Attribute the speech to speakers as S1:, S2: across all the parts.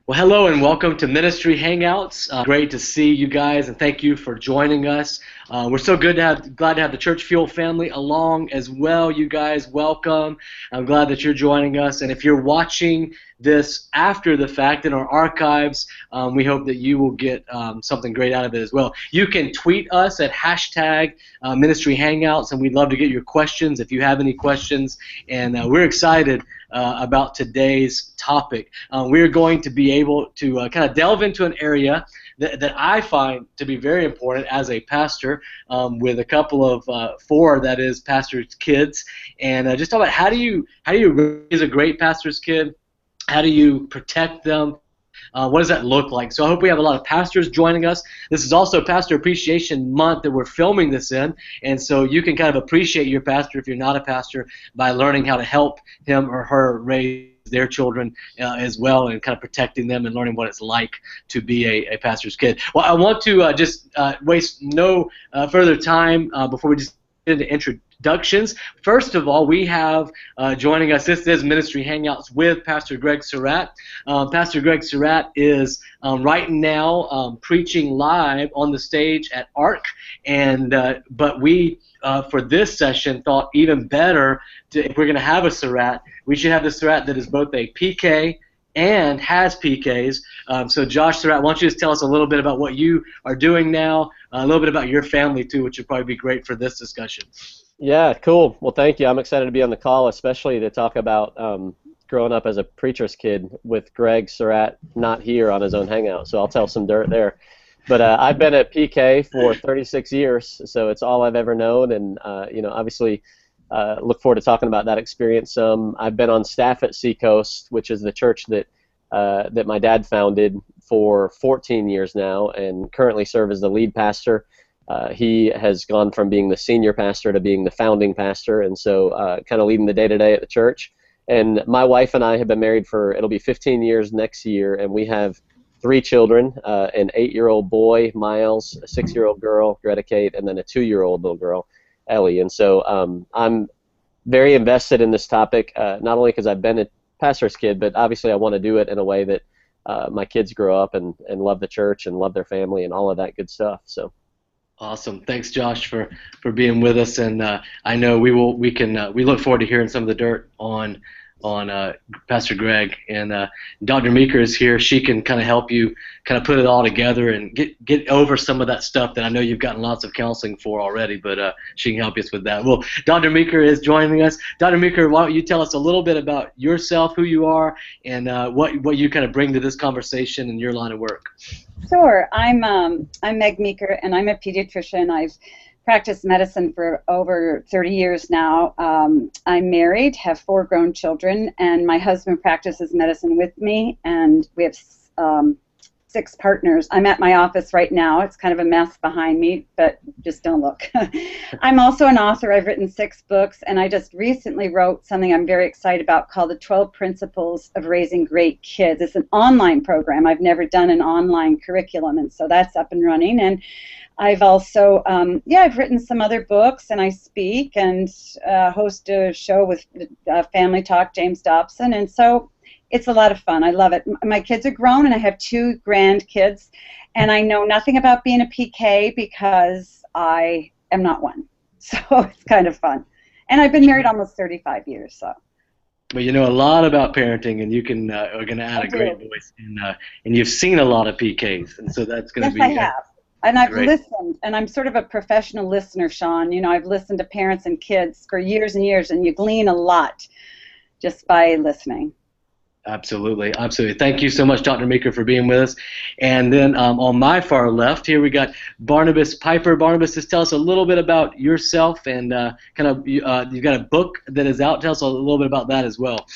S1: Well, hello and welcome to Ministry Hangouts. Great to see you guys, and thank you for joining us. We're so glad to have the Church Fuel family along as well. You guys, welcome. I'm glad that you're joining us. And if you're watching this after the fact in our archives, we hope that you will get something great out of it as well. You can tweet us at hashtag Ministry Hangouts, and we'd love to get your questions if you have any questions. And we're excited about today's topic. We're going to be able to kind of delve into an area that I find to be very important as a pastor, with a couple of four, that is, pastors' kids, and just talk about how do you raise a great pastor's kid? How do you protect them? What does that look like? So I hope we have a lot of pastors joining us. This is also Pastor Appreciation Month that we're filming this in, and so you can kind of appreciate your pastor if you're not a pastor by learning how to help him or her raise their children as well, and kind of protecting them and learning what it's like to be a pastor's kid. Well, I want to just waste no further time before we just get into introductions. First of all, we have joining us, this is Ministry Hangouts with Pastor Greg Surratt. Pastor Greg Surratt is right now preaching live on the stage at ARC, and but we, for this session, thought even better, if we're going to have a Surratt, we should have the Surratt that is both a PK and has PKs. So Josh Surratt, why don't you just tell us a little bit about what you are doing now, a little bit about your family too, which would probably be great for this discussion.
S2: Yeah, cool. Well, thank you. I'm excited to be on the call, especially to talk about growing up as a preacher's kid with Greg Surratt not here on his own Hangout, so I'll tell some dirt there. But I've been at PK for 36 years, so it's all I've ever known, and obviously look forward to talking about that experience some. I've been on staff at Seacoast, which is the church that my dad founded, for 14 years now, and currently serve as the lead pastor. He has gone from being the senior pastor to being the founding pastor, and so kind of leading the day-to-day at the church. And my wife and I have been married for, it'll be 15 years next year, and we have 3 children, an 8-year-old boy, Miles, a 6-year-old girl, Greta Kate, and then a 2-year-old little girl, Ellie. And so I'm very invested in this topic, not only because I've been a pastor's kid, but obviously I want to do it in a way that my kids grow up and love the church and love their family and all of that good stuff. So.
S1: Awesome. Thanks, Josh, for being with us, and I know we look forward to hearing some of the dirt on Pastor Greg, and Dr. Meeker is here. She can kind of help you kind of put it all together and get over some of that stuff that I know you've gotten lots of counseling for already, but she can help us with that. Well, Dr. Meeker is joining us. Dr. Meeker, why don't you tell us a little bit about yourself, who you are, and what you kind of bring to this conversation in your line of work.
S3: Sure. I'm Meg Meeker, and I'm a pediatrician. I've practiced medicine for over 30 years now. I'm married, have 4 grown children, and my husband practices medicine with me, and we have 6 partners. I'm at my office right now. It's kind of a mess behind me, but just don't look. I'm also an author. I've written 6 books, and I just recently wrote something I'm very excited about called The 12 Principles of Raising Great Kids. It's an online program. I've never done an online curriculum, and so that's up and running. And I've also, I've written some other books, and I speak and host a show with Family Talk, James Dobson, and so it's a lot of fun. I love it. My kids are grown, and I have 2 grandkids, and I know nothing about being a PK because I am not one, so it's kind of fun. And I've been married almost 35 years, so.
S1: Well, you know a lot about parenting, and you are going to add a great voice, and you've seen a lot of PKs, and so that's going to be.
S3: Yes, I have. And I've
S1: great.
S3: listened, and I'm sort of a professional listener, Sean. You know, I've listened to parents and kids for years and years, and you glean a lot just by listening.
S1: Absolutely, absolutely. Thank you so much, Dr. Meeker, for being with us. And then on my far left here, we got Barnabas Piper. Barnabas, just tell us a little bit about yourself, and you've got a book that is out. Tell us a little bit about that as well.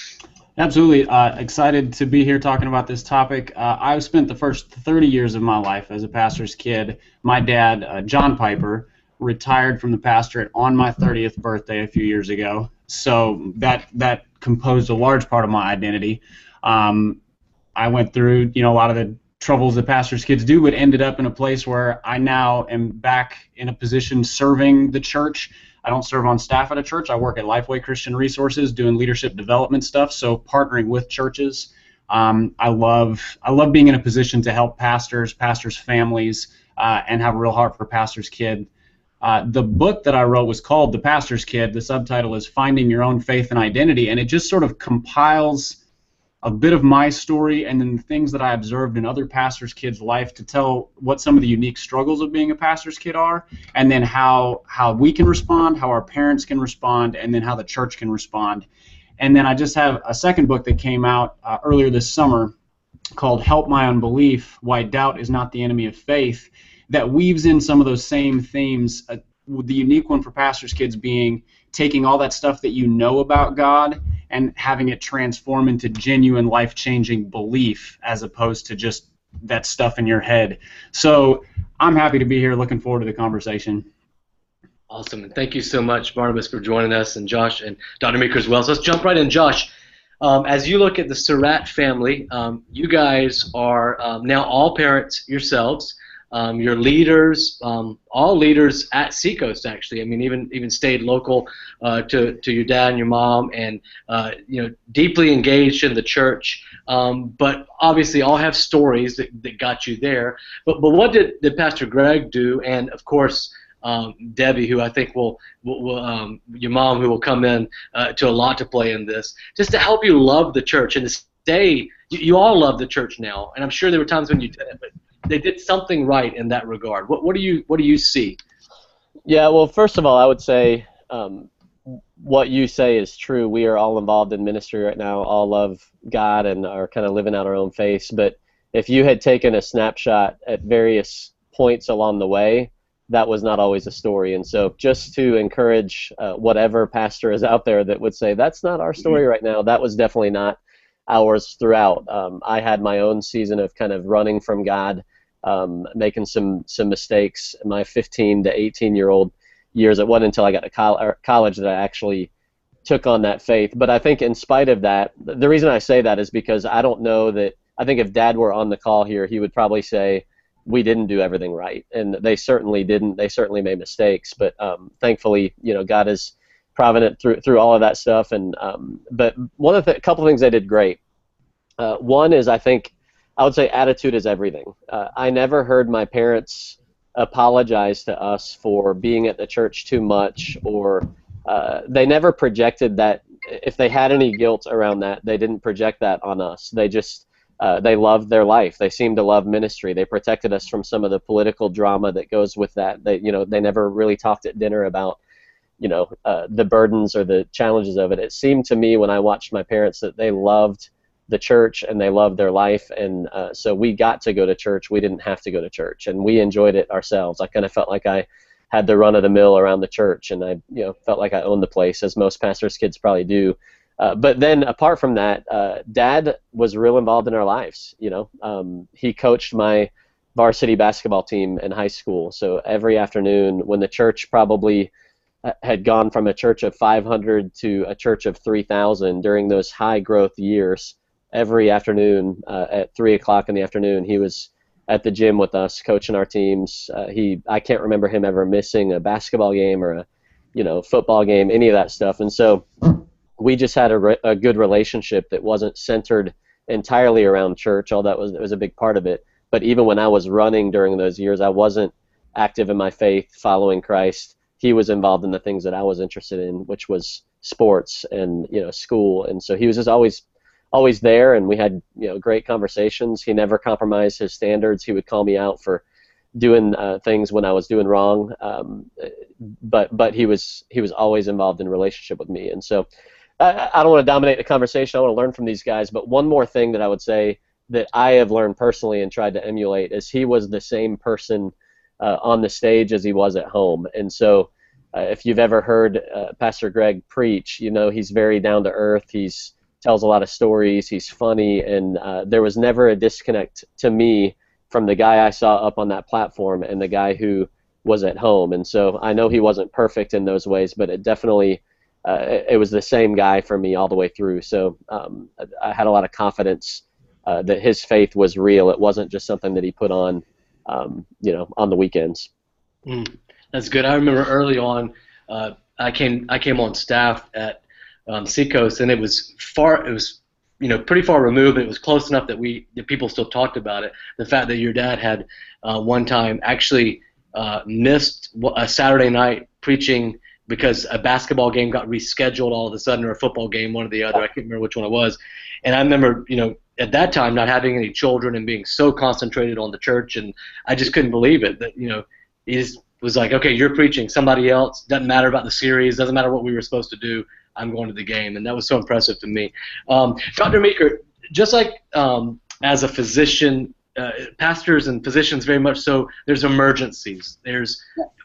S4: Absolutely. Excited to be here talking about this topic. I've spent the first 30 years of my life as a pastor's kid. My dad, John Piper, retired from the pastorate on my 30th birthday a few years ago. So that composed a large part of my identity. I went through, a lot of the troubles that pastors' kids do, but ended up in a place where I now am back in a position serving the church. I don't serve on staff at a church. I work at Lifeway Christian Resources doing leadership development stuff, so partnering with churches I love being in a position to help pastors, families, and have a real heart for pastors' kid. The book that I wrote was called The Pastor's Kid. The subtitle is Finding Your Own Faith and Identity, and it just sort of compiles a bit of my story and then the things that I observed in other pastors' kids' life to tell what some of the unique struggles of being a pastor's kid are, and then how we can respond, how our parents can respond, and then how the church can respond. And then I just have a second book that came out earlier this summer called Help My Unbelief, Why Doubt is Not the Enemy of Faith, that weaves in some of those same themes, the unique one for pastors' kids being taking all that stuff that you know about God and having it transform into genuine life-changing belief as opposed to just that stuff in your head. So I'm happy to be here, looking forward to the conversation.
S1: Awesome, and thank you so much, Barnabas, for joining us, and Josh and Dr. Meeker as well. So let's jump right in. Josh, as you look at the Surratt family, you guys are now all parents yourselves. You're leaders, all leaders at Seacoast, actually. I mean, even stayed local to your dad and your mom, and deeply engaged in the church. But obviously, all have stories that got you there. But what did Pastor Greg do? And of course, Debbie, who I think will your mom, who will come in to a lot to play in this, just to help you love the church and to stay. You all love the church now, and I'm sure there were times when you didn't, but they did something right in that regard. What do you see?
S2: Yeah, well, first of all, I would say what you say is true. We are all involved in ministry right now, all love God and are kind of living out our own faith. But if you had taken a snapshot at various points along the way, that was not always a story. And so just to encourage whatever pastor is out there that would say, that's not our story right now, that was definitely not ours throughout. I had my own season of kind of running from God, making some mistakes in my 15 to 18-year-old years. It wasn't until I got to college that I actually took on that faith. But I think in spite of that, the reason I say that is because I don't know that, I think if Dad were on the call here, he would probably say, we didn't do everything right, and they certainly didn't. They certainly made mistakes, but thankfully, God is provident through all of that stuff. And but one of the couple of things they did great. One is, I think I would say attitude is everything. I never heard my parents apologize to us for being at the church too much, or they never projected that. If they had any guilt around that, they didn't project that on us. They just they loved their life. They seemed to love ministry. They protected us from some of the political drama that goes with that. They never really talked at dinner about the burdens or the challenges of it. It seemed to me when I watched my parents that they loved the church and they loved their life, and so we got to go to church. We didn't have to go to church, and we enjoyed it ourselves. I kind of felt like I had the run of the mill around the church, and I felt like I owned the place, as most pastors' kids probably do. But then apart from that, Dad was real involved in our lives. He coached my varsity basketball team in high school. So every afternoon when the church probably had gone from a church of 500 to a church of 3,000 during those high growth years, every afternoon at 3 o'clock in the afternoon, he was at the gym with us coaching our teams. I can't remember him ever missing a basketball game or a football game, any of that stuff. And so we just had a good relationship that wasn't centered entirely around church, although it was a big part of it. But even when I was running during those years, I wasn't active in my faith, following Christ. He was involved in the things that I was interested in, which was sports and school. And so he was just always there, and we had great conversations. He never compromised his standards. He would call me out for doing things when I was doing wrong, but he was always involved in a relationship with me. And so I don't want to dominate the conversation. I want to learn from these guys. But one more thing that I would say that I have learned personally and tried to emulate is he was the same person on the stage as he was at home. And so if you've ever heard Pastor Greg preach, he's very down to earth. He's tells a lot of stories. He's funny, and there was never a disconnect to me from the guy I saw up on that platform and the guy who was at home. And so I know he wasn't perfect in those ways, but it definitely it was the same guy for me all the way through. So I had a lot of confidence that his faith was real. It wasn't just something that he put on, on the weekends.
S1: That's good. I remember early on, I came on staff at Seacoast, and it was pretty far removed, but it was close enough that people still talked about it. The fact that your dad had one time actually missed a Saturday night preaching because a basketball game got rescheduled all of a sudden, or a football game, one or the other. I can't remember which one it was. And I remember, at that time not having any children and being so concentrated on the church, and I just couldn't believe it that, he just was like, okay, you're preaching, somebody else, doesn't matter about the series, doesn't matter what we were supposed to do, I'm going to the game. And that was so impressive to me. Dr. Meeker, just like as a physician, pastors and physicians very much so, there's emergencies, there's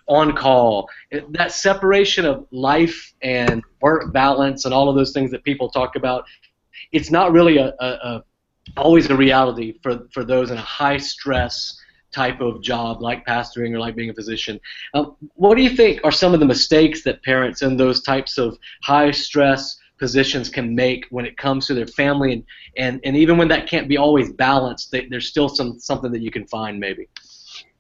S1: on call, that separation of life and work balance and all of those things that people talk about, it's not really always a reality for those in a high stress type of job like pastoring or like being a physician. What do you think are some of the mistakes that parents in those types of high stress positions can make when it comes to their family, and even when that can't be always balanced, there's still something that you can find maybe?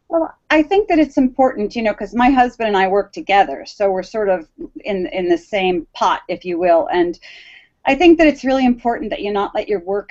S3: Well, I think that it's important, because my husband and I work together, so we're sort of in the same pot, if you will. And I think that it's really important that you not let your work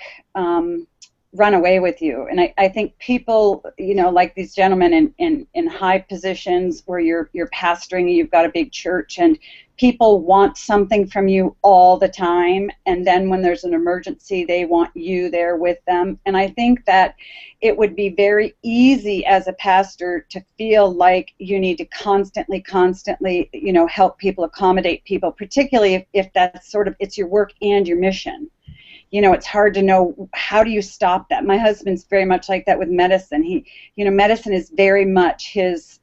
S3: run away with you. And I think people, like these gentlemen in high positions where you're pastoring, you've got a big church, and people want something from you all the time, and then when there's an emergency, they want you there with them. And I think that it would be very easy as a pastor to feel like you need to constantly, help people, accommodate people, particularly if that's it's your work and your mission. It's hard to know, how do you stop that? My husband's very much like that with medicine. Medicine is very much his,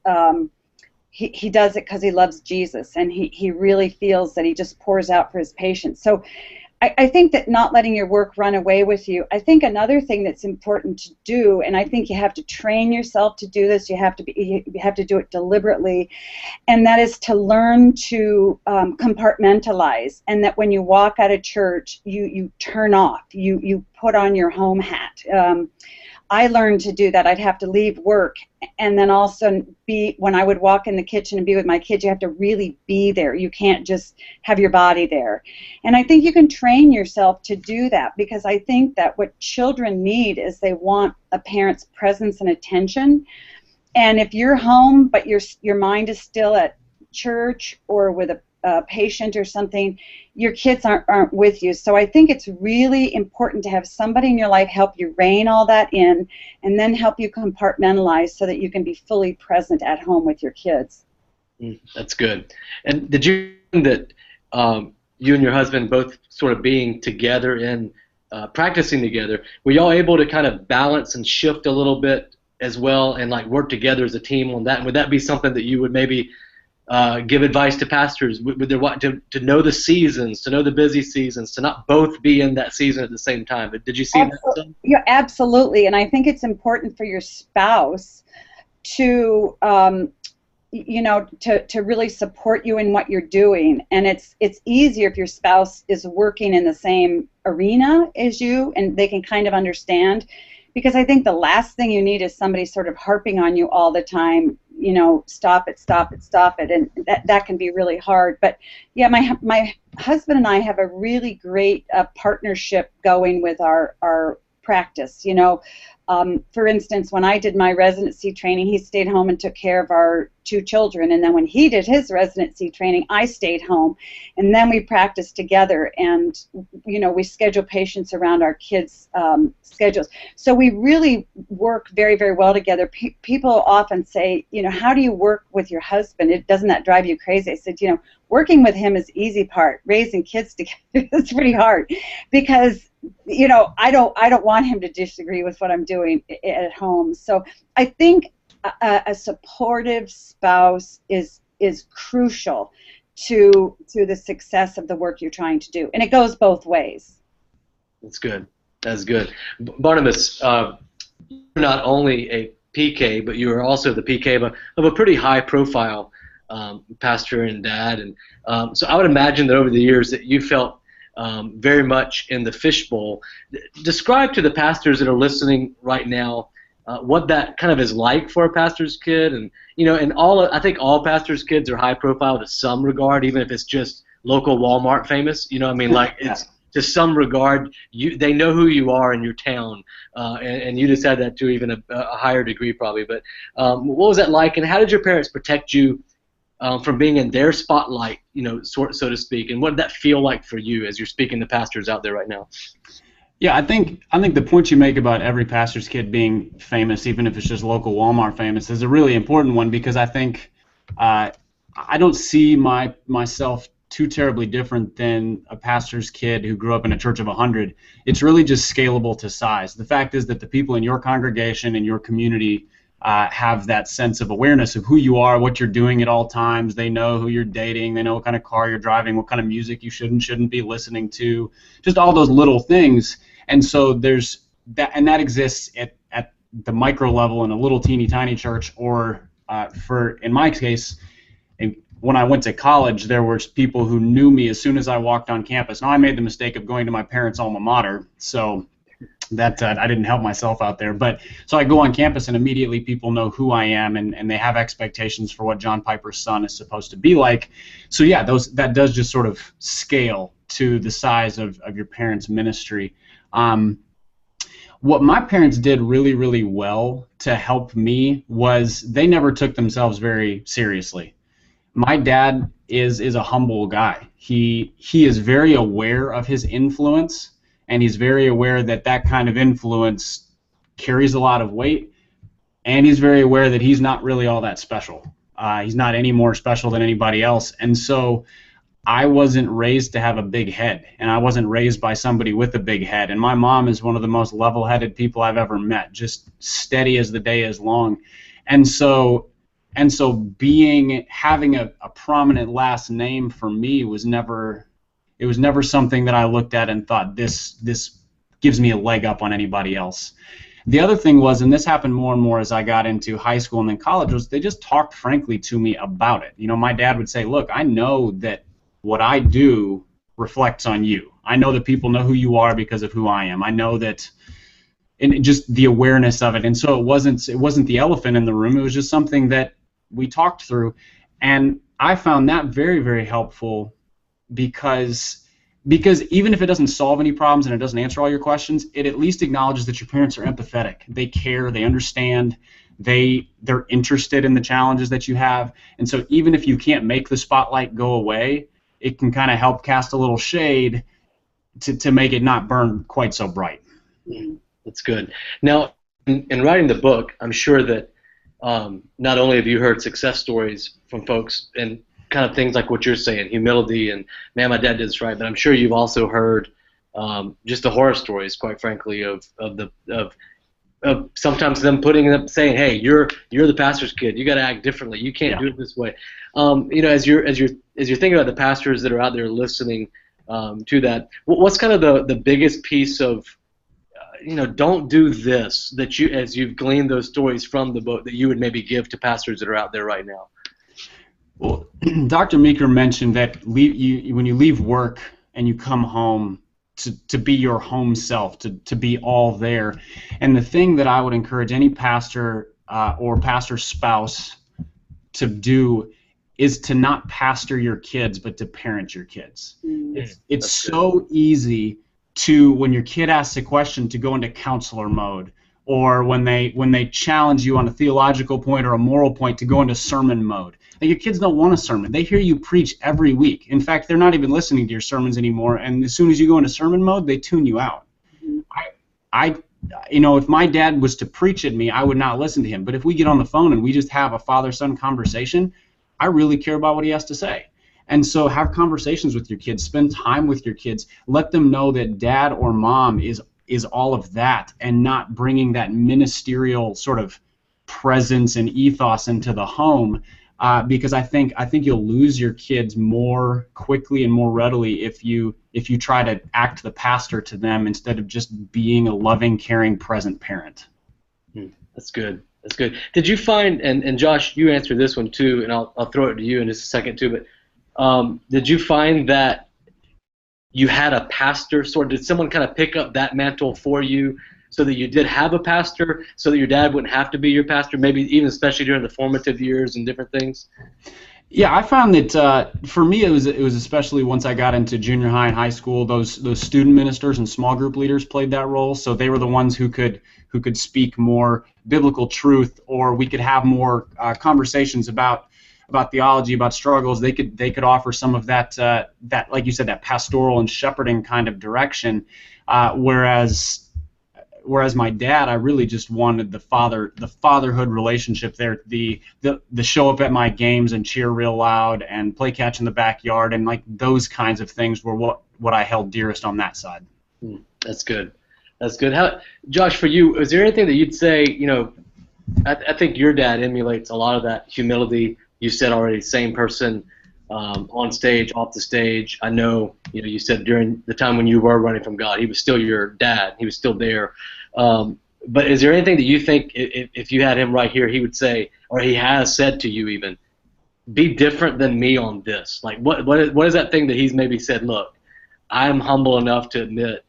S3: he does it because he loves Jesus, and he really feels that he just pours out for his patients. So I think that not letting your work run away with you. I think another thing that's important to do, and I think you have to train yourself to do this, you have to do it deliberately, and that is to learn to compartmentalize, and that when you walk out of church, you turn off, you put on your home hat. I learned to do that. I'd have to leave work, and then also when I would walk in the kitchen and be with my kids, you have to really be there. You can't just have your body there. And I think you can train yourself to do that, because I think that what children need is they want a parent's presence and attention. And if you're home but your mind is still at church or with a patient or something, your kids aren't with you. So I think it's really important to have somebody in your life help you rein all that in, and then help you compartmentalize so that you can be fully present at home with your kids.
S1: That's good. And did you find that you and your husband both sort of being together and practicing together, were y'all able to kind of balance and shift a little bit as well, and like work together as a team on that? And would that be something that you would maybe give advice to pastors? Would they want to know the seasons, to know the busy seasons, to not both be in that season at the same time? But did you see that?
S3: Yeah, absolutely. And I think it's important for your spouse to to really support you in what you're doing. And it's easier if your spouse is working in the same arena as you, and they can kind of understand. Because I think the last thing you need is somebody sort of harping on you all the time, stop it, stop it, stop it, and that can be really hard. But yeah, my husband and I have a really great partnership going with our practice. For instance, when I did my residency training, he stayed home and took care of our 2 children, and then when he did his residency training, I stayed home, and then we practiced together, and we schedule patients around our kids' schedules. So we really work very, very well together. People often say, how do you work with your husband? Doesn't that drive you crazy? I said, working with him is the easy part. Raising kids together is pretty hard, because I don't want him to disagree with what I'm doing at home. So I think a supportive spouse is crucial to the success of the work you're trying to do, and it goes both ways.
S1: That's good. That's good. Barnabas, you're not only a PK, but you are also the PK of a pretty high-profile pastor and dad, and so I would imagine that over the years that you felt very much in the fishbowl. Describe to the pastors that are listening right now what that kind of is like for a pastor's kid, and I think all pastors' kids are high profile to some regard, even if it's just local Walmart famous. Like it's to some regard, they know who you are in your town, and you just had that to even a higher degree probably. But what was that like, and how did your parents protect you from being in their spotlight, so to speak, and what did that feel like for you as you're speaking to pastors out there right now?
S4: Yeah, I think the point you make about every pastor's kid being famous, even if it's just local Walmart famous, is a really important one, because I think I don't see myself too terribly different than a pastor's kid who grew up in a church of 100. It's really just scalable to size. The fact is that the people in your congregation and your community have that sense of awareness of who you are, what you're doing at all times. They know who you're dating. They know what kind of car you're driving, what kind of music you should and shouldn't be listening to, just all those little things. And so there's that, and that exists at the micro level in a little teeny tiny church, or in my case, when I went to college, there were people who knew me as soon as I walked on campus. Now, I made the mistake of going to my parents' alma mater, so that I didn't help myself out there. But so I go on campus, and immediately people know who I am, and they have expectations for what John Piper's son is supposed to be like. So yeah, that does just sort of scale to the size of your parents' ministry. What my parents did really, really well to help me was they never took themselves very seriously. My dad is a humble guy. He is very aware of his influence, and he's very aware that kind of influence carries a lot of weight, and he's very aware that he's not really all that special. He's not any more special than anybody else, and so I wasn't raised to have a big head, and I wasn't raised by somebody with a big head. And my mom is one of the most level-headed people I've ever met, just steady as the day is long. And so having a prominent last name for me was never something that I looked at and thought this gives me a leg up on anybody else. The other thing was, and this happened more and more as I got into high school and then college, was they just talked frankly to me about it. My dad would say, look, I know that what I do reflects on you. I know that people know who you are because of who I am. I know that, and just the awareness of it. And so it wasn't the elephant in the room. It was just something that we talked through, and I found that very, very helpful because even if it doesn't solve any problems and it doesn't answer all your questions, it at least acknowledges that your parents are empathetic. They care. They understand. They're interested in the challenges that you have. And so even if you can't make the spotlight go away, it can kind of help cast a little shade to make it not burn quite so bright.
S1: That's good. Now, in writing the book, I'm sure that not only have you heard success stories from folks and kind of things like what you're saying, humility and, man, my dad did this right, but I'm sure you've also heard just the horror stories, quite frankly, of sometimes them putting up, saying, hey, you're the pastor's kid, you got to act differently, you can't do it this way. As you're thinking about the pastors that are out there listening to that, what's kind of the biggest piece of don't do this that you, as you've gleaned those stories from the book, that you would maybe give to pastors that are out there right now?
S4: Well, Dr. Meeker mentioned that when you leave work and you come home, to be your home self, to be all there. And the thing that I would encourage any pastor or pastor spouse to do is to not pastor your kids, but to parent your kids. It's so easy to, when your kid asks a question, to go into counselor mode, or when they challenge you on a theological point or a moral point, to go into sermon mode. And your kids don't want a sermon. They hear you preach every week. In fact, they're not even listening to your sermons anymore, and as soon as you go into sermon mode, they tune you out. If my dad was to preach at me, I would not listen to him. But if we get on the phone and we just have a father-son conversation, I really care about what he has to say. And so have conversations with your kids, spend time with your kids, let them know that dad or mom is all of that, and not bringing that ministerial sort of presence and ethos into the home, because I think you'll lose your kids more quickly and more readily if you try to act the pastor to them instead of just being a loving, caring, present parent.
S1: That's good. That's good. Did you find, and Josh, you answered this one too, and I'll throw it to you in just a second too, but did you find that you had a pastor, did someone kind of pick up that mantle for you so that you did have a pastor, so that your dad wouldn't have to be your pastor, maybe even especially during the formative years and different things?
S4: Yeah, I found that for me it was especially once I got into junior high and high school, those student ministers and small group leaders played that role. So they were the ones who could speak more biblical truth, or we could have more conversations about theology, about struggles. They could offer some of that like you said, that pastoral and shepherding kind of direction, whereas my dad, I really just wanted the fatherhood relationship there, the show up at my games and cheer real loud and play catch in the backyard, and like those kinds of things were what I held dearest on that side.
S1: That's good. That's good. Josh, for you, is there anything that you'd say, I think your dad emulates a lot of that humility. You said already, same person on stage, off the stage. I know, you said during the time when you were running from God, he was still your dad. He was still there. But is there anything that you think if you had him right here, he would say, or he has said to you even, be different than me on this? Like, what is that thing that he's maybe said, look, I'm humble enough to admit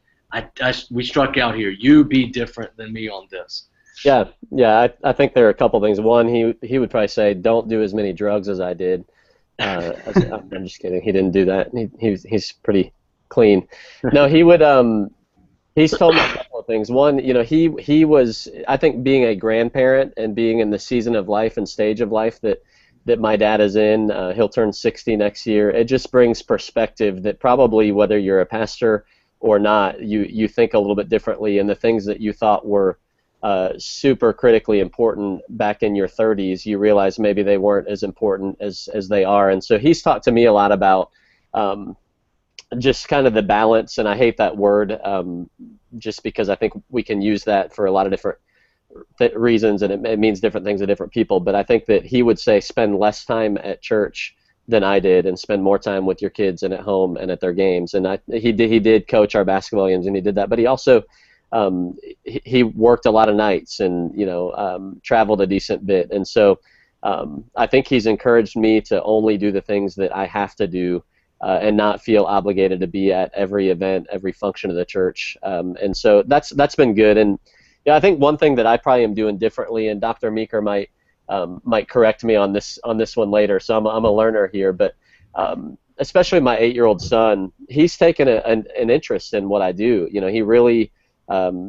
S1: we struck out here. You be different than me on this.
S2: Yeah. I think there are a couple things. One, he would probably say, don't do as many drugs as I did. I'm just kidding. He didn't do that. He's pretty clean. No, he would. He's told me a couple of things. One, he was, I think, being a grandparent and being in the season of life and stage of life that my dad is in. He'll turn 60 next year. It just brings perspective that probably whether you're a pastor or not, you think a little bit differently, and the things that you thought were super critically important back in your 30s, you realize maybe they weren't as important as they are. And so he's talked to me a lot about just kind of the balance, and I hate that word just because I think we can use that for a lot of different reasons, and it means different things to different people. But I think that he would say spend less time at church than I did, and spend more time with your kids and at home and at their games. And he did coach our basketball games, and he did that. But he also he worked a lot of nights and traveled a decent bit. And so I think he's encouraged me to only do the things that I have to do and not feel obligated to be at every event, every function of the church. And so that's been good. And I think one thing that I probably am doing differently, and Dr. Meeker might correct me on this one later. So I'm a learner here, but especially my 8-year-old son, he's taken an interest in what I do. He really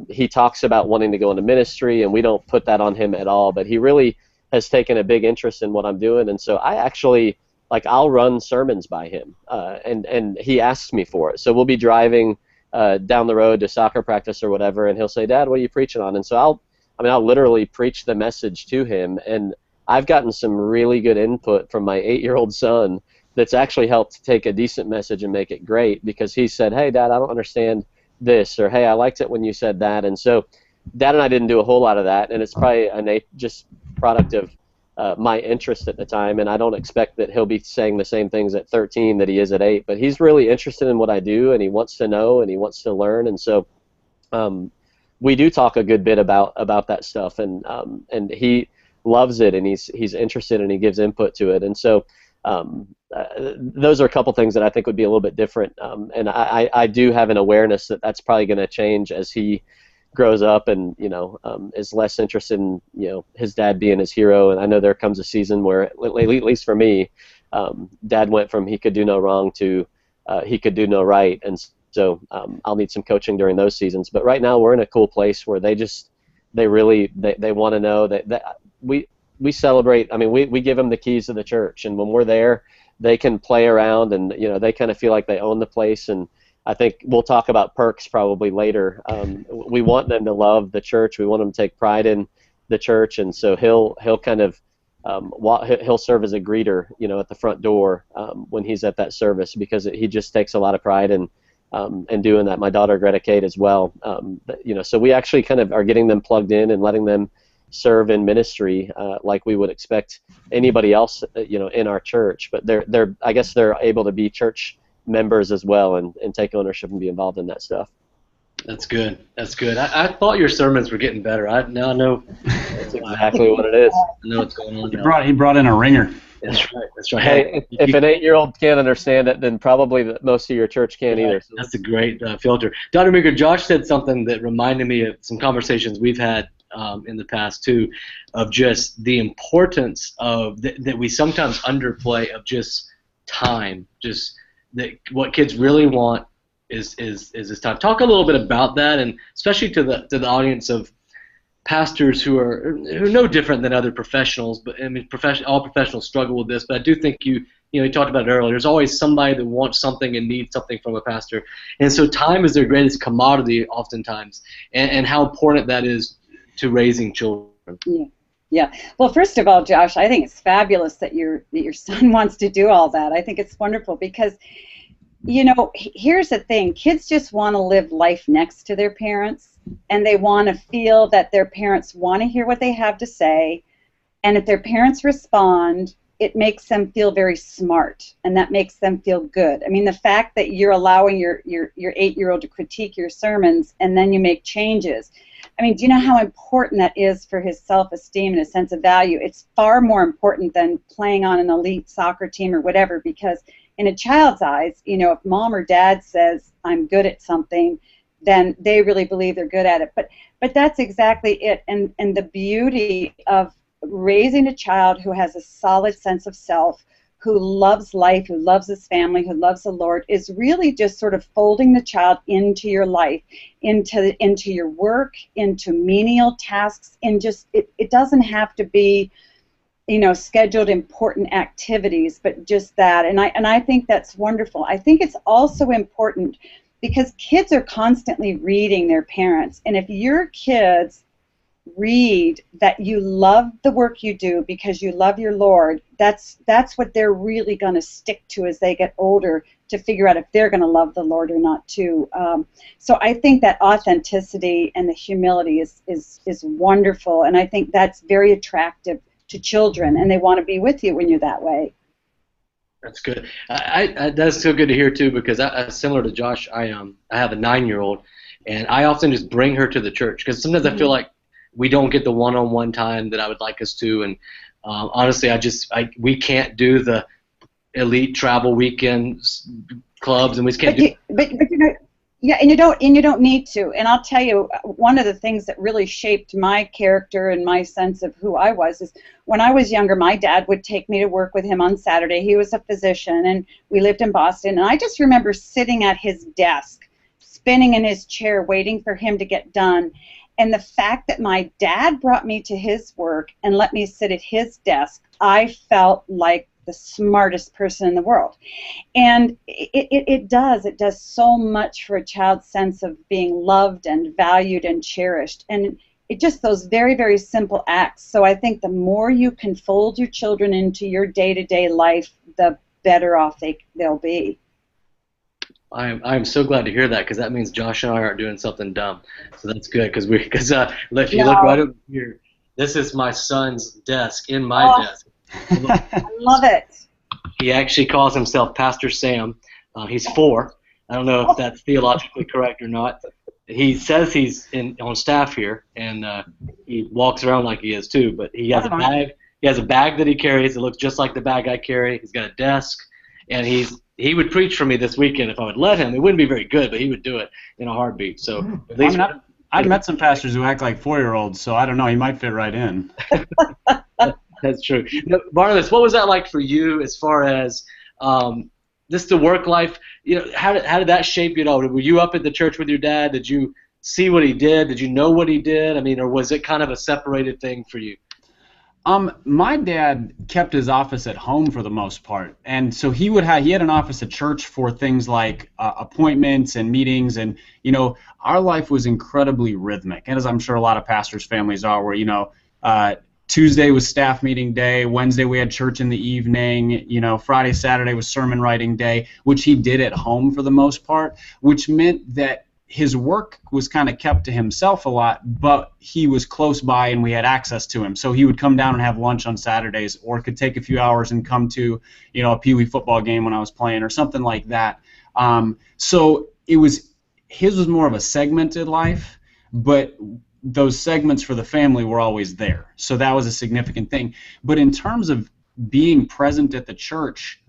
S2: he talks about wanting to go into ministry, and we don't put that on him at all. But he really has taken a big interest in what I'm doing, and so I actually I'll run sermons by him, and he asks me for it. So we'll be driving down the road to soccer practice or whatever, and he'll say, "Dad, what are you preaching on?" And so I'll literally preach the message to him, and I've gotten some really good input from my 8-year-old son that's actually helped take a decent message and make it great, because he said, "Hey, Dad, I don't understand this," or "Hey, I liked it when you said that." And so Dad and I didn't do a whole lot of that, and it's probably a just product of my interest at the time, and I don't expect that he'll be saying the same things at 13 that he is at 8, but he's really interested in what I do, and he wants to know, and he wants to learn. And so we do talk a good bit about that stuff, and he loves it, and he's interested, and he gives input to it. And so those are a couple things that I think would be a little bit different, and I do have an awareness that that's probably going to change as he grows up and is less interested in his dad being his hero. And I know there comes a season where, at least for me, Dad went from he could do no wrong to he could do no right, and so I'll need some coaching during those seasons. But right now we're in a cool place where they want to know that we celebrate. I mean, we give them the keys to the church, and when we're there, they can play around, and they kind of feel like they own the place. And I think we'll talk about perks probably later. We want them to love the church. We want them to take pride in the church, and so he'll kind of he'll serve as a greeter, at the front door when he's at that service, because he just takes a lot of pride in doing that. My daughter Greta Kate as well. So we actually kind of are getting them plugged in and letting them serve in ministry like we would expect anybody else, in our church. But I guess they're able to be church members as well and take ownership and be involved in that stuff.
S1: That's good. That's good. I thought your sermons were getting better. Now I know
S2: that's exactly what it is.
S1: I know what's going on.
S4: He brought in a ringer.
S1: That's right. That's right.
S2: Hey, if an 8-year-old can't understand it, then probably most of your church can't either. So.
S1: That's a great filter. Dr. Meeker, Josh said something that reminded me of some conversations we've had in the past too, of just the importance of that we sometimes underplay of just time, just that what kids really want is this time. Talk a little bit about that, and especially to the audience of pastors who are no different than other professionals, but I mean, all professionals struggle with this. But I do think you talked about it earlier. There's always somebody that wants something and needs something from a pastor, and so time is their greatest commodity, oftentimes, and how important that is to raising children.
S3: Yeah. Yeah. Well, first of all, Josh, I think it's fabulous that your son wants to do all that. I think it's wonderful because, here's the thing. Kids just want to live life next to their parents, and they want to feel that their parents want to hear what they have to say, and if their parents respond, it makes them feel very smart, and that makes them feel good. I mean, the fact that you're allowing your 8-year-old to critique your sermons and then you make changes. I mean, do you know how important that is for his self-esteem and his sense of value? It's far more important than playing on an elite soccer team or whatever, because in a child's eyes, if mom or dad says, I'm good at something, then they really believe they're good at it. But that's exactly it. And the beauty of raising a child who has a solid sense of self, who loves life, who loves his family, who loves the Lord, is really just sort of folding the child into your life, into your work, into menial tasks, and just it doesn't have to be, scheduled important activities, but just that. And I think that's wonderful. I think it's also important because kids are constantly reading their parents, and if your kids read that you love the work you do because you love your Lord, that's what they're really going to stick to as they get older, to figure out if they're going to love the Lord or not too. So I think that authenticity and the humility is wonderful, and I think that's very attractive to children, and they want to be with you when you're that way.
S1: That's good. That's so good to hear too, because similar to Josh, I have a 9-year-old, and I often just bring her to the church because sometimes I feel like we don't get the one-on-one time that I would like us to, and honestly, we can't do the elite travel weekends clubs, and we just can't do.
S3: But yeah, and you don't need to. And I'll tell you, one of the things that really shaped my character and my sense of who I was is when I was younger, my dad would take me to work with him on Saturday. He was a physician, and we lived in Boston, and I just remember sitting at his desk, spinning in his chair, waiting for him to get done. And the fact that my dad brought me to his work and let me sit at his desk, I felt like the smartest person in the world. And it does so much for a child's sense of being loved and valued and cherished. And it just those very, very simple acts. So I think the more you can fold your children into your day-to-day life, the better off they'll be.
S1: I'm so glad to hear that, because that means Josh and I aren't doing something dumb. So that's good, because if you look right over here, this is my son's desk in my desk.
S3: I love it.
S1: He actually calls himself Pastor Sam. He's 4. I don't know if that's theologically correct or not. He says he's on staff here, and he walks around like he is too. But he has a bag. He has a bag that he carries. It looks just like the bag I carry. He's got a desk, and he would preach for me this weekend if I would let him. It wouldn't be very good, but he would do it in a heartbeat. So at least
S4: I've met some pastors who act like 4-year-olds, so I don't know. He might fit right in.
S1: That's true. Now, Barnabas, what was that like for you as far as just the work life? How did that shape you at all? Were you up at the church with your dad? Did you see what he did? Did you know what he did? I mean, or was it kind of a separated thing for you?
S4: My dad kept his office at home for the most part, and so he had an office at church for things like appointments and meetings, and our life was incredibly rhythmic, and as I'm sure a lot of pastors' families are, where Tuesday was staff meeting day, Wednesday we had church in the evening, Friday, Saturday was sermon writing day, which he did at home for the most part, which meant that his work was kind of kept to himself a lot, but he was close by and we had access to him. So he would come down and have lunch on Saturdays, or could take a few hours and come to, a Pee Wee football game when I was playing or something like that. So his was more of a segmented life, but those segments for the family were always there. So that was a significant thing. But in terms of being present at the church,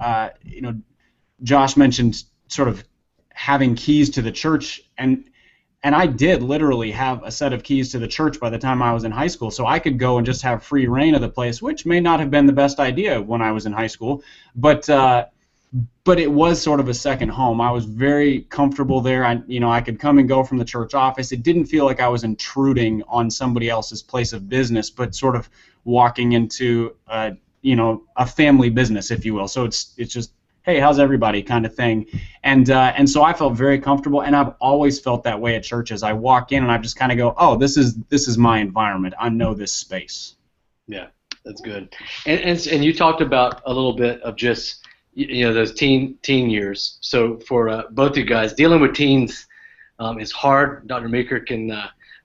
S4: Josh mentioned sort of having keys to the church, and And I did literally have a set of keys to the church by the time I was in high school, so I could go and just have free reign of the place, which may not have been the best idea when I was in high school, but it was sort of a second home. I was very comfortable there. I could come and go from the church office. It didn't feel like I was intruding on somebody else's place of business, but sort of walking into a family business, if you will. So it's just, hey, how's everybody kind of thing. And so I felt very comfortable, and I've always felt that way at churches. I walk in and I just kind of go, oh, this is my environment. I know this space.
S1: Yeah, that's good. And you talked about a little bit of just those teen years. So for both you guys, dealing with teens is hard. Dr. Meeker can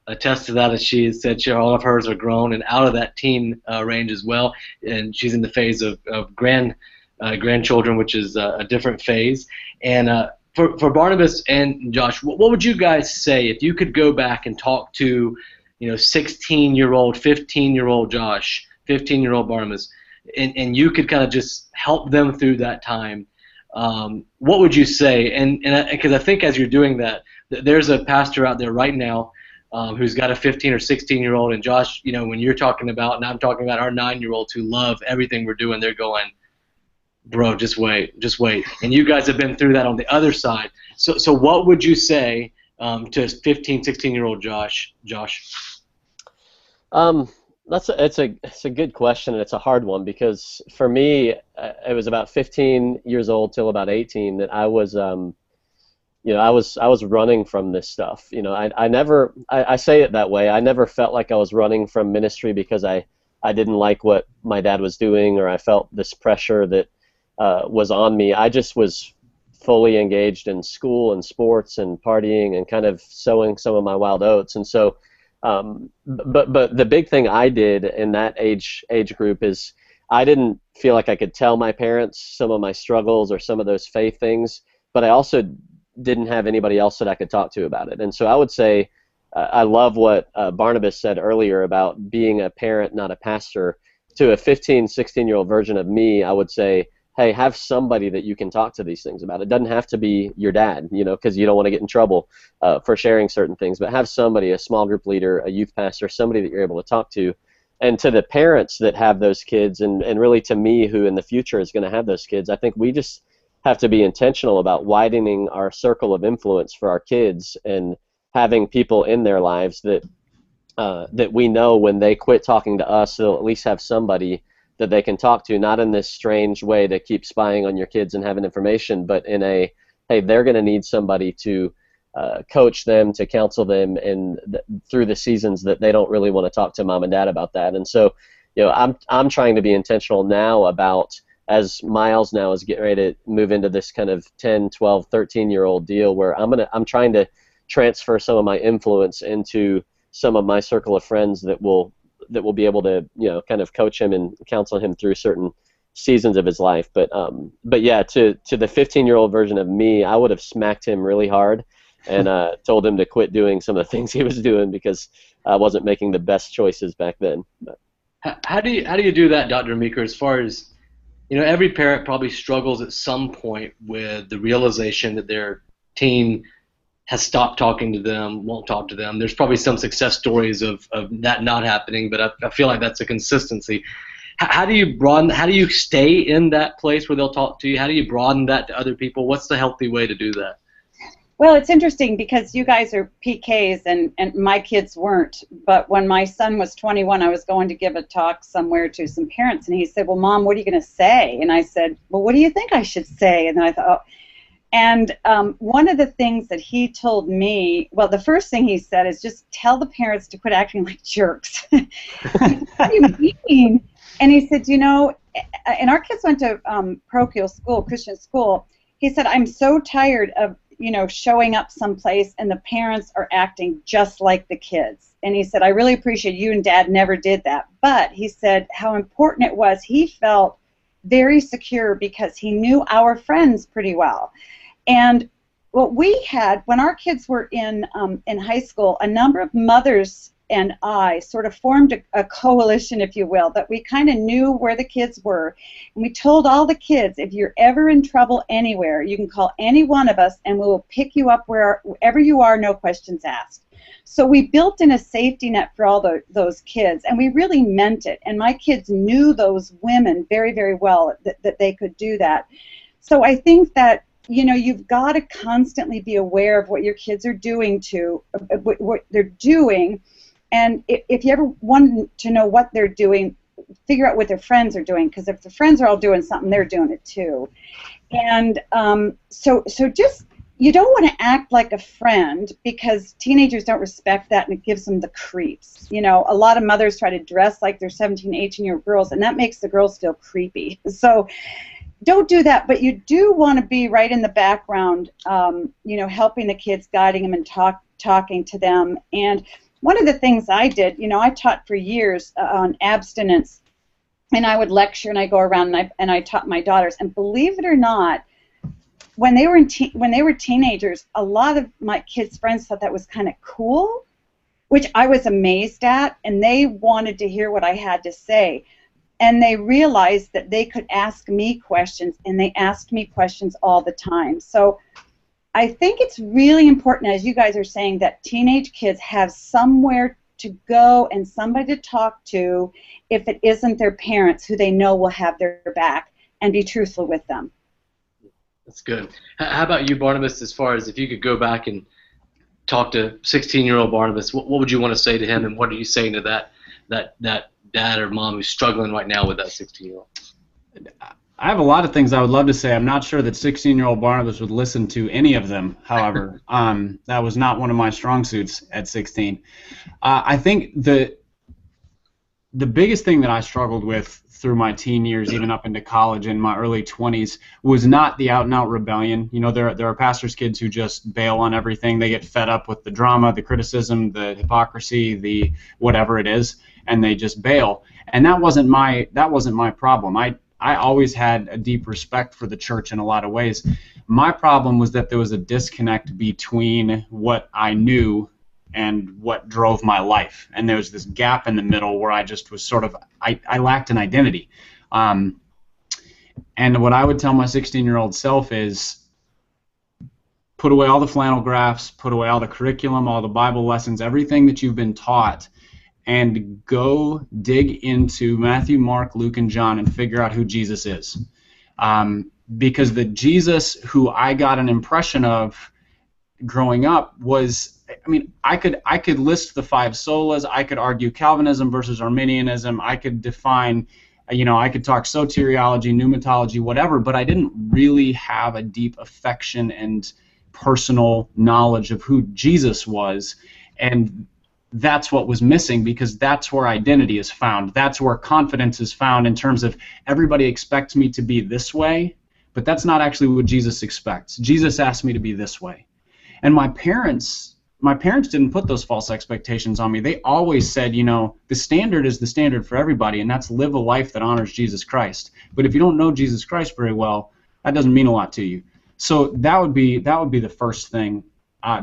S1: attest to that, as she said. All of hers are grown and out of that teen range as well, and she's in the phase of grandchildren, which is a different phase. And for Barnabas and Josh, what would you guys say if you could go back and talk to 16-year-old, 15-year-old Josh, 15-year-old Barnabas, and you could kind of just help them through that time? What would you say? And because I think as you're doing that, there's a pastor out there right now who's got a 15 or 16-year-old, and Josh, when you're talking about, and I'm talking about our 9-year-olds who love everything we're doing, they're going, bro, just wait. And you guys have been through that on the other side. So what would you say to 15, 16-year-old Josh?
S2: It's a good question, and it's a hard one, because for me, it was about 15 years old till about 18 that I was I was running from this stuff. I say it that way. I never felt like I was running from ministry because I didn't like what my dad was doing, or I felt this pressure that was on me. I just was fully engaged in school and sports and partying and kind of sowing some of my wild oats. And so but the big thing I did in that age group is I didn't feel like I could tell my parents some of my struggles or some of those faith things, but I also didn't have anybody else that I could talk to about it. And so I would say I love what Barnabas said earlier about being a parent, not a pastor. To a 15, 16-year-old version of me, I would say, hey, have somebody that you can talk to these things about. It doesn't have to be your dad, because you don't want to get in trouble for sharing certain things, but have somebody, a small group leader, a youth pastor, somebody that you're able to talk to. And to the parents that have those kids, and really to me, who in the future is going to have those kids, I think we just have to be intentional about widening our circle of influence for our kids and having people in their lives that we know when they quit talking to us, they'll at least have somebody that they can talk to, not in this strange way to keep spying on your kids and having information, but in a, hey, they're going to need somebody to coach them, to counsel them through the seasons that they don't really want to talk to mom and dad about that. And so, I'm trying to be intentional now about, as Miles now is getting ready to move into this kind of 10, 12, 13-year-old deal where I'm trying to transfer some of my influence into some of my circle of friends that will be able to, kind of coach him and counsel him through certain seasons of his life. But yeah, to the 15-year-old version of me, I would have smacked him really hard and told him to quit doing some of the things he was doing because I wasn't making the best choices back then. But
S1: how do you do that, Dr. Meeker? As far as every parent probably struggles at some point with the realization that their teen has stopped talking to them, won't talk to them. There's probably some success stories of that not happening, but I feel like that's a consistency. How do you stay in that place where they'll talk to you? How do you broaden that to other people? What's the healthy way to do that?
S3: Well, it's interesting because you guys are PKs and my kids weren't. But when my son was 21, I was going to give a talk somewhere to some parents, and he said, well, Mom, what are you going to say? And I said, well, what do you think I should say? And then I thought, oh. And one of the things that he told me, well, the first thing he said is just tell the parents to quit acting like jerks. What do you mean? And he said, and our kids went to parochial school, Christian school. He said, I'm so tired of, showing up someplace and the parents are acting just like the kids. And he said, I really appreciate you and Dad never did that. But he said how important it was. He felt very secure because he knew our friends pretty well. And what we had, when our kids were in high school, a number of mothers and I sort of formed a coalition, if you will, that we kind of knew where the kids were. And we told all the kids, if you're ever in trouble anywhere, you can call any one of us and we will pick you up wherever you are, no questions asked. So we built in a safety net for all those kids, and we really meant it. And my kids knew those women very, very well, that they could do that. So I think that, you know, you've got to constantly be aware of what your kids are doing what they're doing. And if you ever want to know what they're doing, figure out what their friends are doing, because if the friends are all doing something, they're doing it too. And so just, you don't want to act like a friend, because teenagers don't respect that, and it gives them the creeps. You know, a lot of mothers try to dress like they're 17, 18-year-old girls, and that makes the girls feel creepy. So don't do that, but you do want to be right in the background, you know, helping the kids, guiding them, and talking to them. And one of the things I did, you know, I taught for years on abstinence, and I would lecture, and I go around and I taught my daughters. And believe it or not, when they were teenagers, a lot of my kids' friends thought that was kind of cool, which I was amazed at, and they wanted to hear what I had to say. And they realized that they could ask me questions, and they asked me questions all the time. So I think it's really important, as you guys are saying, that teenage kids have somewhere to go and somebody to talk to if it isn't their parents, who they know will have their back, and be truthful with them.
S1: That's good. How about you, Barnabas, as far as if you could go back and talk to 16-year-old Barnabas, what would you want to say to him, and what are you saying to that dad or mom who's struggling right now with that 16-year-old?
S4: I have a lot of things I would love to say. I'm not sure that 16-year-old Barnabas would listen to any of them, however. That was not one of my strong suits at 16. I think the biggest thing that I struggled with through my teen years, even up into college and my early 20s, was not the out-and-out rebellion. You know, there are pastors' kids who just bail on everything. They get fed up with the drama, the criticism, the hypocrisy, the whatever it is, and they just bail. And that wasn't my problem. I always had a deep respect for the church in a lot of ways. My problem was that there was a disconnect between what I knew and what drove my life. And there was this gap in the middle where I just was sort of, I lacked an identity. And what I would tell my 16-year-old self is, put away all the flannel graphs, put away all the curriculum, all the Bible lessons, everything that you've been taught, and go dig into Matthew, Mark, Luke, and John and figure out who Jesus is. Because the Jesus who I got an impression of growing up was, I mean, I could list the 5 solas, I could argue Calvinism versus Arminianism, I could define, you know, I could talk soteriology, pneumatology, whatever, but I didn't really have a deep affection and personal knowledge of who Jesus was, and that's what was missing, because that's where identity is found. That's where confidence is found, in terms of everybody expects me to be this way, but that's not actually what Jesus expects. Jesus asked me to be this way. And my parents didn't put those false expectations on me. They always said, you know, the standard is the standard for everybody, and that's live a life that honors Jesus Christ. But if you don't know Jesus Christ very well, that doesn't mean a lot to you. So that would be the first thing,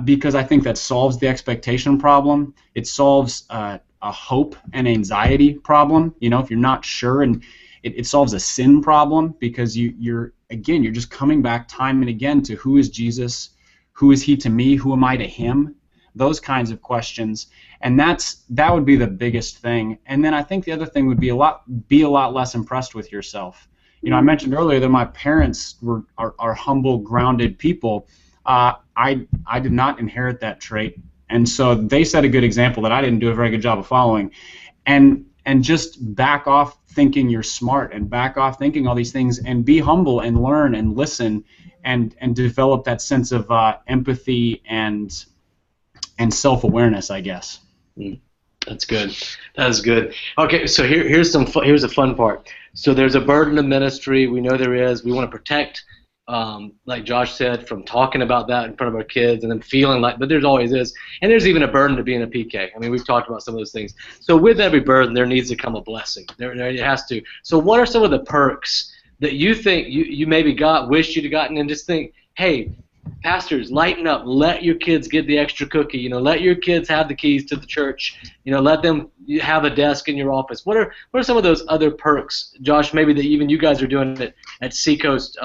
S4: because I think that solves the expectation problem. It solves a hope and anxiety problem. You know, if you're not sure, and it solves a sin problem, because you're just coming back time and again to, who is Jesus? Who is he to me? Who am I to him? Those kinds of questions, and that would be the biggest thing. And then I think the other thing would be a lot less impressed with yourself. You know, I mentioned earlier that my parents are humble, grounded people. I did not inherit that trait, and so they set a good example that I didn't do a very good job of following. And just back off thinking you're smart, and back off thinking all these things, and be humble and learn and listen, and develop that sense of empathy and self-awareness, I guess.
S1: That's good. That is good. Okay, so here's a fun part. So there's a burden of ministry. We know there is. We want to protect, like Josh said, from talking about that in front of our kids and then feeling like, but there's always is. And there's even a burden to being a PK. I mean, we've talked about some of those things. So with every burden, there needs to come a blessing. There it has to. So what are some of the perks that you think you maybe wish you'd have gotten, and just think, hey, pastors, lighten up. Let your kids get the extra cookie. Let your kids have the keys to the church. Let them have a desk in your office. What are some of those other perks, Josh? Maybe that even you guys are doing it at Seacoast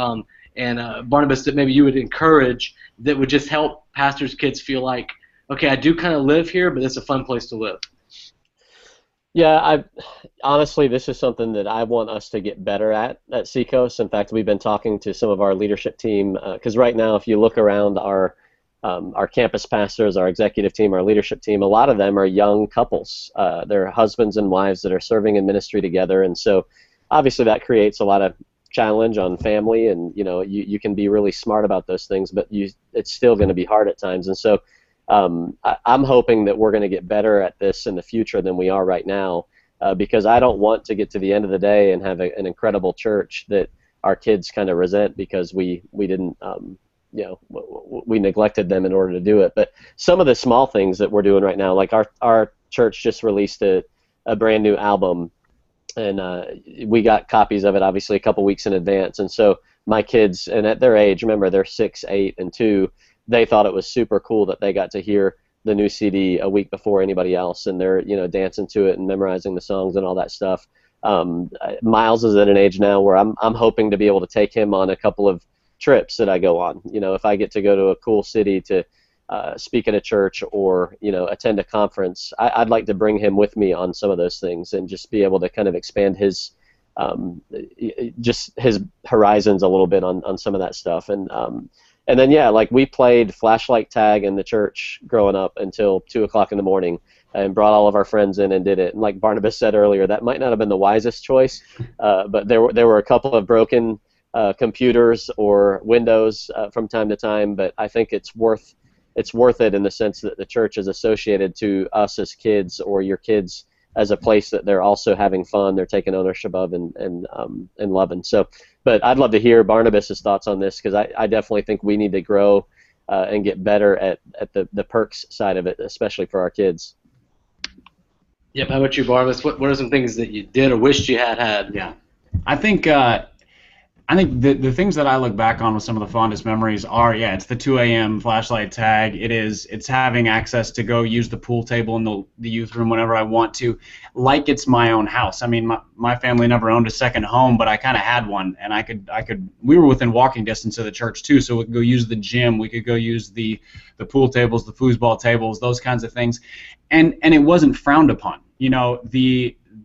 S1: and Barnabas, that maybe you would encourage that would just help pastors' kids feel like, okay, I do kind of live here, but it's a fun place to live.
S2: Yeah, honestly, this is something that I want us to get better at Seacoast. In fact, we've been talking to some of our leadership team because right now, if you look around our campus pastors, our executive team, our leadership team, a lot of them are young couples. They're husbands and wives that are serving in ministry together, and so obviously that creates a lot of challenge on family. And you can be really smart about those things, but it's still going to be hard at times. And so I'm hoping that we're going to get better at this in the future than we are right now, because I don't want to get to the end of the day and have an incredible church that our kids kind of resent because we didn't, we neglected them in order to do it. But some of the small things that we're doing right now, like our church just released a brand new album, and we got copies of it obviously a couple weeks in advance. And so my kids, and at their age, remember they're 6, 8, and 2. They thought it was super cool that they got to hear the new CD a week before anybody else, and they're dancing to it and memorizing the songs and all that stuff. Miles is at an age now where I'm hoping to be able to take him on a couple of trips that I go on. If I get to go to a cool city to speak at a church or attend a conference, I'd like to bring him with me on some of those things and just be able to kind of expand his just his horizons a little bit on some of that stuff. And then, yeah, like we played flashlight tag in the church growing up until 2 o'clock in the morning and brought all of our friends in and did it. And like Barnabas said earlier, that might not have been the wisest choice, but there were a couple of broken computers or windows from time to time, but I think it's worth it in the sense that the church is associated to us as kids or your kids as a place that they're also having fun, they're taking ownership of and loving. So, but I'd love to hear Barnabas's thoughts on this because I definitely think we need to grow and get better at the perks side of it, especially for our kids.
S1: Yep. How about you, Barnabas? What are some things that you did or wished you had?
S4: Yeah, I think the things that I look back on with some of the fondest memories are, it's the 2 a.m. flashlight tag. It's having access to go use the pool table in the youth room whenever I want to, like it's my own house. I mean, my family never owned a second home, but I kind of had one, and we were within walking distance of the church too, so we could go use the gym, we could go use the pool tables, the foosball tables, those kinds of things, and it wasn't frowned upon.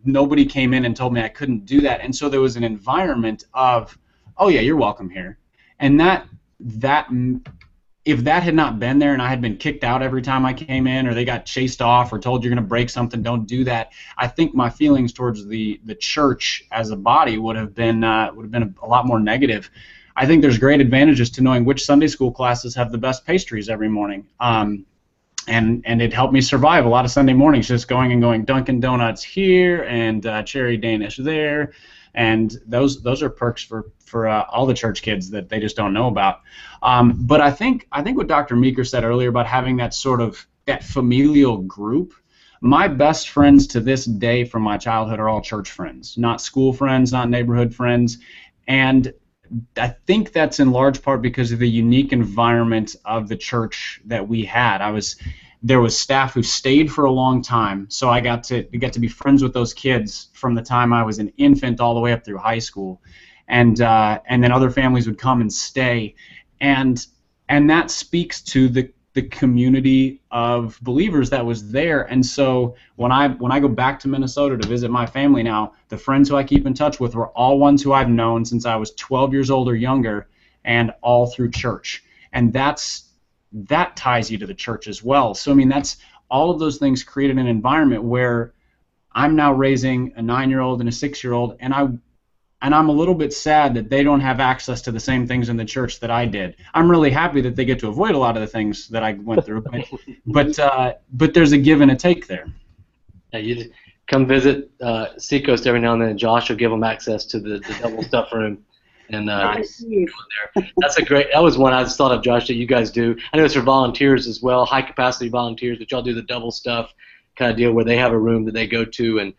S4: Nobody came in and told me I couldn't do that, and so there was an environment of, oh yeah, you're welcome here. And that if that had not been there and I had been kicked out every time I came in, or they got chased off or told you're going to break something, don't do that, I think my feelings towards the church as a body would have been a lot more negative. I think there's great advantages to knowing which Sunday school classes have the best pastries every morning. And it helped me survive a lot of Sunday mornings, just going Dunkin' Donuts here and Cherry Danish there. And those are perks for all the church kids that they just don't know about. But I think what Dr. Meeker said earlier about having that sort of that familial group, my best friends to this day from my childhood are all church friends, not school friends, not neighborhood friends. And I think that's in large part because of the unique environment of the church that we had. There was staff who stayed for a long time, so I got to be friends with those kids from the time I was an infant all the way up through high school, and then other families would come and stay, and that speaks to the community of believers that was there. And so when I go back to Minnesota to visit my family now, the friends who I keep in touch with were all ones who I've known since I was 12 years old or younger, and all through church, and that ties you to the church as well. So I mean, that's all of those things created an environment where I'm now raising a 9-year-old and a 6-year-old, and I'm a little bit sad that they don't have access to the same things in the church that I did. I'm really happy that they get to avoid a lot of the things that I went through, but there's a give and a take there.
S1: Yeah, you come visit Seacoast every now and then, and Josh will give them access to the double stuff room. And
S3: Nice.
S1: that was one I just thought of, Josh, that you guys do. I know it's for volunteers as well, high capacity volunteers, but y'all do the double stuff kind of deal where they have a room that they go to and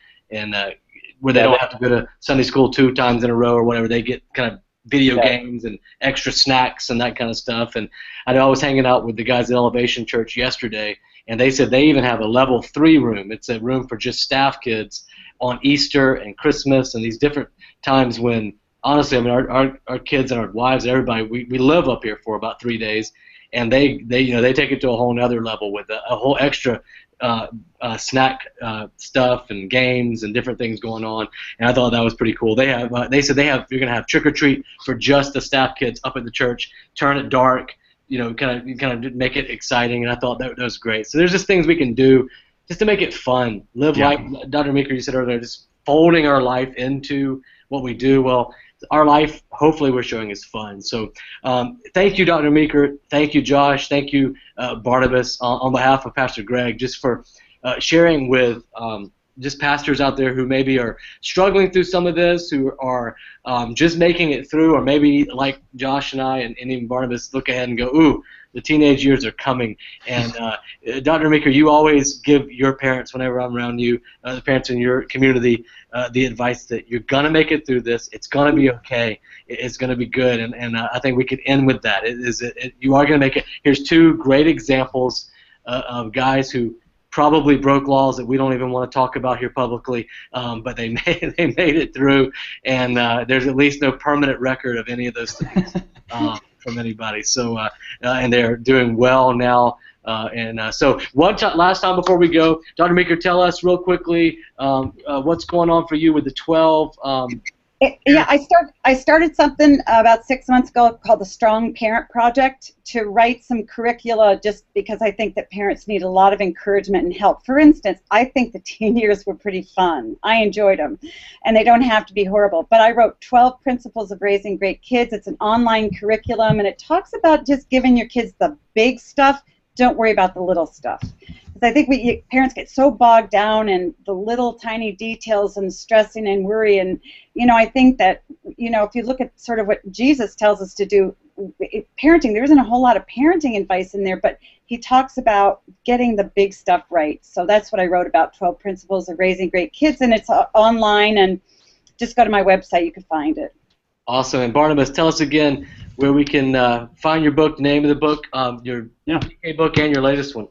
S1: where they don't have to go to Sunday school 2 times in a row or whatever. They get kind of video
S2: Yeah.
S1: games and extra snacks and that kind of stuff. And I know I was hanging out with the guys at Elevation Church yesterday, and they said they even have a level 3 room. It's a room for just staff kids on Easter and Christmas and these different times when, honestly, I mean, our kids and our wives, everybody, we live up here for about 3 days, and they take it to a whole nother level with a whole extra snack stuff and games and different things going on, and I thought that was pretty cool. They said you're gonna have trick or treat for just the staff kids up at the church. Turn it dark, kind of make it exciting, and I thought that was great. So there's just things we can do just to make it fun. Live
S4: Yeah.
S1: life, Dr. Meeker, you said earlier, just folding our life into what we do. Well, our life, hopefully, we're showing is fun. So thank you, Dr. Meeker. Thank you, Josh. Thank you, Barnabas, on behalf of Pastor Greg, just for sharing with just pastors out there who maybe are struggling through some of this, who are just making it through, or maybe like Josh and I and even Barnabas look ahead and go, ooh, the teenage years are coming. And Dr. Meeker, you always give your parents, whenever I'm around you, the parents in your community, the advice that you're going to make it through this. It's going to be okay. It's going to be good. And I think we could end with that. You are going to make it. Here's 2 great examples of guys who probably broke laws that we don't even want to talk about here publicly, but they made it through, and there's at least no permanent record of any of those things from anybody. So, and they're doing well now. So last time before we go, Dr. Meeker, tell us real quickly what's going on for you with the 12.
S3: Yeah, I started something about 6 months ago called the Strong Parent Project to write some curricula, just because I think that parents need a lot of encouragement and help. For instance, I think the teen years were pretty fun. I enjoyed them, and they don't have to be horrible. But I wrote 12 Principles of Raising Great Kids. It's an online curriculum, and it talks about just giving your kids the big stuff. Don't worry about the little stuff. I think parents get so bogged down in the little tiny details and stressing and worry, and I think that if you look at sort of what Jesus tells us to do, parenting, there isn't a whole lot of parenting advice in there, but he talks about getting the big stuff right. So that's what I wrote about, 12 Principles of Raising Great Kids, and it's online, and just go to my website, you can find it.
S1: Awesome. And Barnabas, tell us again where we can find your book, the name of the book, your PK book, and your latest one.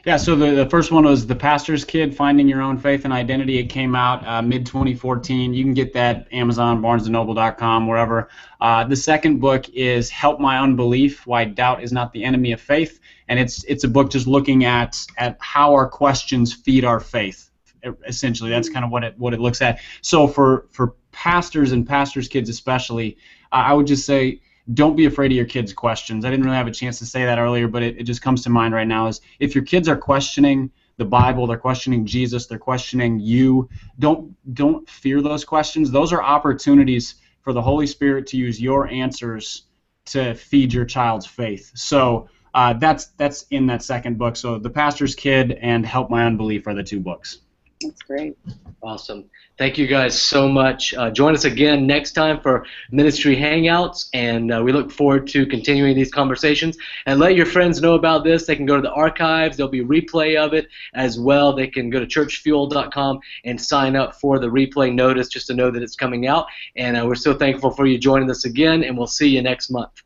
S4: Yeah, so the first one was The Pastor's Kid, Finding Your Own Faith and Identity. It came out mid-2014. You can get that Amazon, BarnesandNoble.com, wherever. The second book is Help My Unbelief, Why Doubt is Not the Enemy of Faith. And it's a book just looking at how our questions feed our faith. Essentially, that's kind of what it looks at. So for pastors and pastors' kids especially, I would just say, don't be afraid of your kids' questions. I didn't really have a chance to say that earlier, but it just comes to mind right now. Is if your kids are questioning the Bible, they're questioning Jesus, they're questioning you, don't fear those questions. Those are opportunities for the Holy Spirit to use your answers to feed your child's faith. So that's in that second book. So The Pastor's Kid and Help My Unbelief are the 2 books.
S3: That's great.
S1: Awesome. Thank you guys so much. Join us again next time for Ministry Hangouts, and we look forward to continuing these conversations. And let your friends know about this. They can go to the archives. There'll be a replay of it as well. They can go to churchfuel.com and sign up for the replay notice just to know that it's coming out. And we're so thankful for you joining us again, and we'll see you next month.